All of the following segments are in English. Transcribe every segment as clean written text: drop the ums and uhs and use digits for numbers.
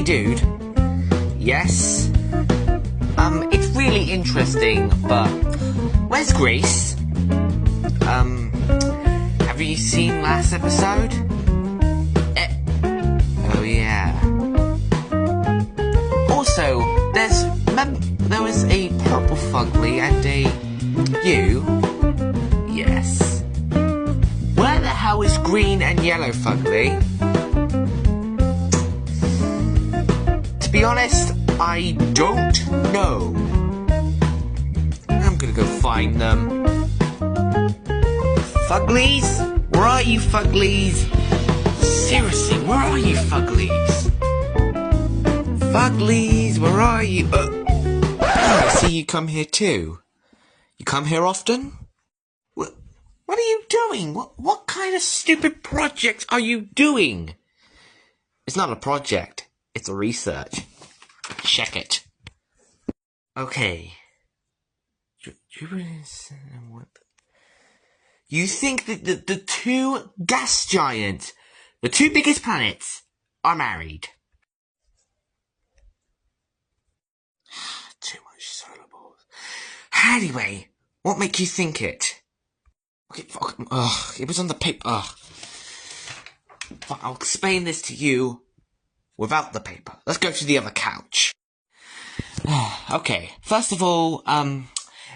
dude. Yes. It's really interesting, but where's Grace? Have you seen last episode? Oh yeah. Also, there was a purple fugly and a you. Yes. Where the hell is green and yellow fugly? To be honest, I don't know. I'm gonna go find them. Fuglies? Where are you, Fuglies? Seriously, where are you, Fuglies? Fuglies, where are you? I see you come here too. You come here often? What are you doing? What kind of stupid project are you doing? It's not a project. It's a research. Check it. Okay. You think that the two gas giants, the two biggest planets, are married? Too much syllables. Anyway, what makes you think it? Okay, it was on the paper. I'll explain this to you without the paper. Let's go to the other couch. Okay, first of all,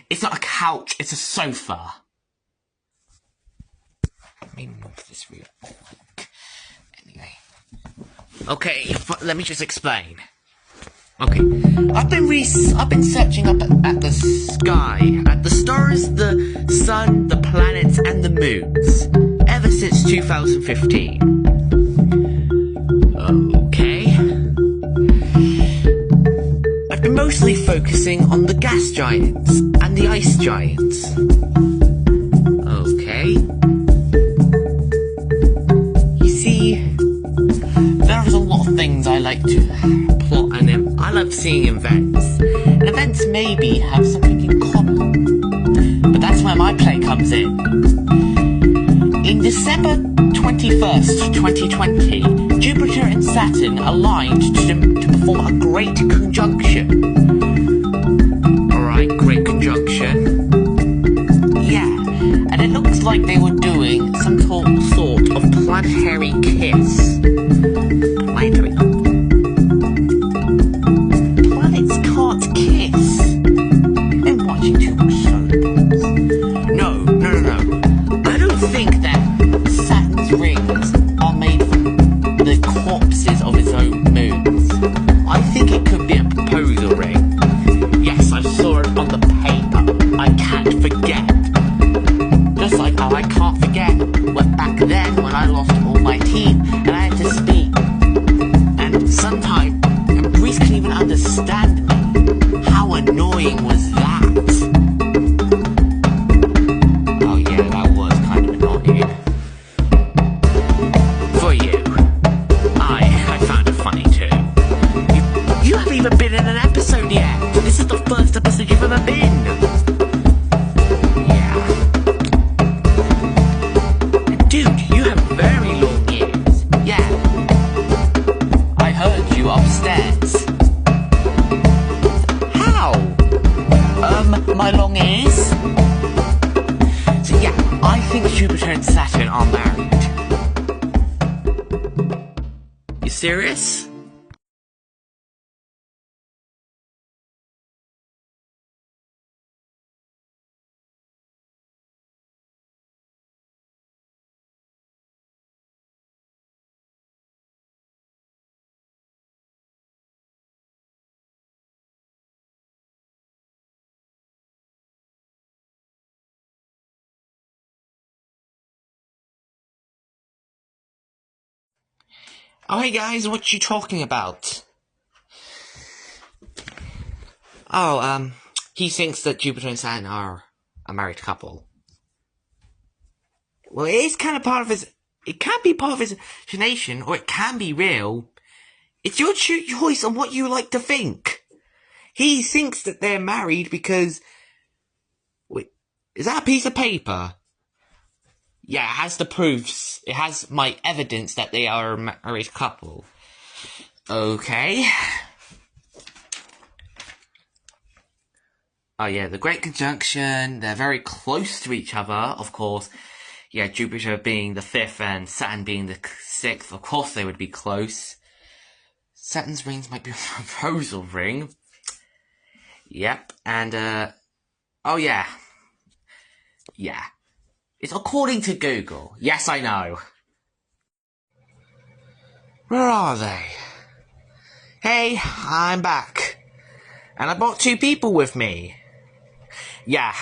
it's not a couch, it's a sofa. Let me move this real quick. Anyway. Okay, let me just explain. Okay, I've been searching up at the sky, at the stars, the sun, the planets, and the moons, ever since 2015. Okay. I've been mostly focusing on the gas giants and the ice giants. Okay. You see, there's a lot of things I like to plot, and I love seeing events. And events maybe have something in common. But that's where my play comes in. In December 21st, 2020, Jupiter and Saturn aligned to perform a great conjunction. Alright, great conjunction. Yeah, and it looks like they were doing some sort of planetary kiss. Planetary. Planets can't kiss. I'm watching too much solar. No. I don't think that Saturn's rings are made from the corpses of its own moons. I think it could be a proposal ring. Yes, I saw it on the paper. I can't forget. Just like how I can't forget back then when I lost all my teeth and I had to speak. And sometimes, and Greece couldn't even understand me. How annoying was that? Oh yeah, that was kind of annoying. For you. I found it funny too. You haven't even been in an episode yet. This is the first episode you've ever been. Yeah. Dude, you have very long ears. Yeah. I heard you upstairs. How? My long ears? So yeah, I think Jupiter and Saturn are married. You serious? Oh, hey guys, what you talking about? Oh, he thinks that Jupiter and Saturn are a married couple. Well, it is kind of part of his... It can be part of his imagination, or it can be real. It's your choice on what you like to think. He thinks that they're married because... Wait, is that a piece of paper? Yeah, it has the proofs. It has my evidence that they are a married couple. Okay. Oh yeah, the Great Conjunction, they're very close to each other, of course. Yeah, Jupiter being the 5th and Saturn being the 6th, of course they would be close. Saturn's rings might be a proposal ring. Yep, and oh yeah. Yeah. It's according to Google. Yes, I know. Where are they? Hey, I'm back. And I brought 2 people with me. Yeah.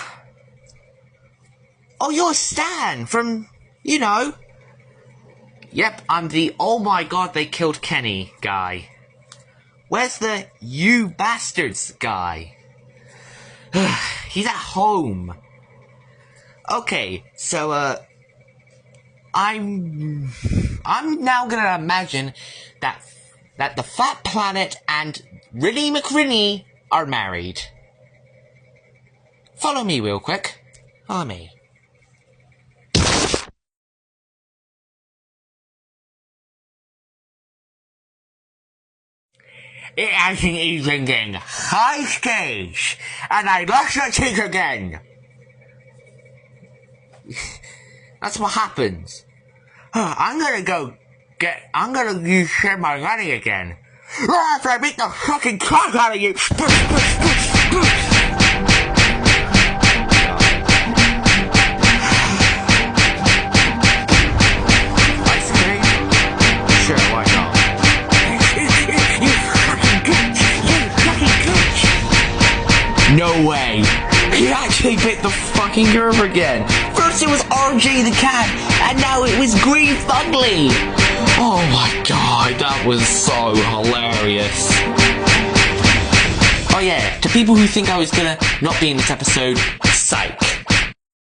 Oh, you're Stan from, you know. Yep, I'm the oh my god they killed Kenny guy. Where's the you bastards guy? He's at home. Okay, so I'm now gonna imagine that the Fat Planet and Rinny McRinny are married. Follow me real quick. Follow me. It hasn't even been high stage, and I lost the tick again. That's what happens. I'm gonna use share my money again. After I beat the fucking crap out of you. Ice cream? Sure, why not? You fucking bitch! No way! He actually bit the fucking curve again! First it was RJ the cat, and now it was Green Fugly! Oh my god, that was so hilarious. Oh yeah, to people who think I was gonna not be in this episode, psych.